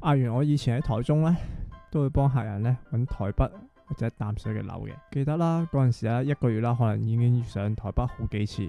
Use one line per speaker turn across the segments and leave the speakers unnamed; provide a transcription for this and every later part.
阿元，我以前喺台中咧，都會幫客人咧揾台北或者淡水嘅樓嘅。記得啦，嗰陣時咧一個月啦，可能已經上台北好幾次。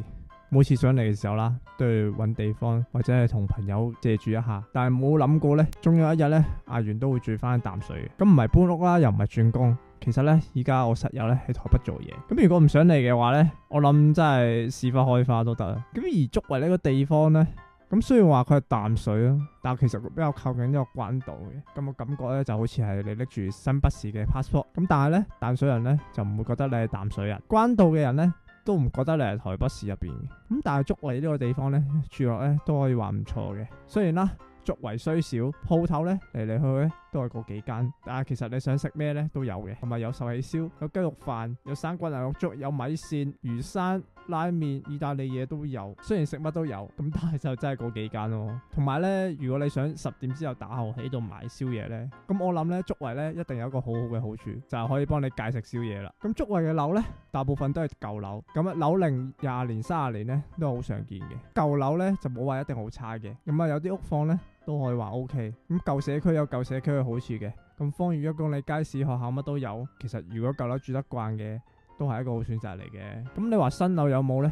每次上嚟嘅時候啦，都要揾地方或者係同朋友借住一下。但係冇諗過咧，終有一日咧，阿元都會住翻淡水嘅。咁唔係搬屋啦，又唔係轉工。其實咧，依家我室友咧喺台北做嘢。咁如果唔想嚟嘅話咧，我諗真係屎忽開花都得啊。咁而竹圍呢個地方咧，咁雖然話佢係淡水啊，但係其實比較靠近呢個關島嘅。咁我感覺咧就好似係你拎住新北市嘅 passport。咁但係咧，淡水人咧就唔會覺得你係淡水人，關島嘅人咧都唔覺得你係台北市入邊嘅。咁但係竹圍呢個地方咧住落咧都可以話唔錯嘅。雖然啦，竹圍雖小，鋪頭咧嚟嚟去去咧都係嗰幾間，但係其實你想食咩咧都有嘅，同埋有壽喜燒、有雞肉飯、有生骨牛肉粥、有米線、魚生、拉麵、意大利嘢都有。雖然食乜都有，咁但係就真係嗰幾間咯。同埋咧，如果你想10點之後打後喺度買宵夜咧，咁我諗咧竹圍咧一定有一個好好嘅好處，就係可以幫你戒食宵夜啦。咁竹圍嘅樓咧，大部分都係舊樓，咁啊樓齡20年、30年咧都係好常見嘅。舊樓咧就冇話一定好差嘅，咁啊有啲屋況咧都可以話 OK。咁舊社區有舊社區嘅好處嘅，咁方圓1公里街市、學校乜都有。其實如果舊樓住得慣嘅，都係一個好選擇嚟嘅。咁你話新樓有冇呢？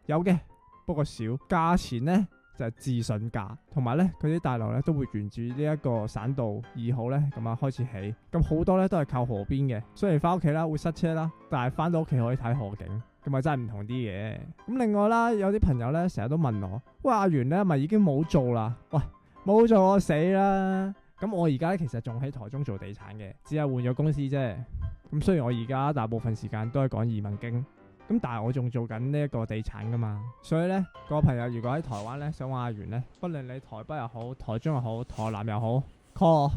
有嘅，不過少。價錢呢就係自信價，同埋呢佢啲大樓呢都會沿住呢一個省道2號呢咁啊開始起。咁好多呢都係靠河邊嘅，雖然翻屋企啦會塞車啦，但係翻到屋企可以睇河景，咁啊真係唔同啲嘅。咁另外啦，有啲朋友呢成日都問我，喂，阿元呢咪已經冇做啦？喂，冇做我死啦！咁我而家其實仲喺台中做地產嘅，只係換咗公司啫。咁雖然我而家大部分時間都係講移民經，咁但係我仲做緊呢一個地產噶嘛。所以呢，各位朋友如果喺台灣呢，想揾阿元呢，不論你台北又好、台中又好、台南又好 ，call 我。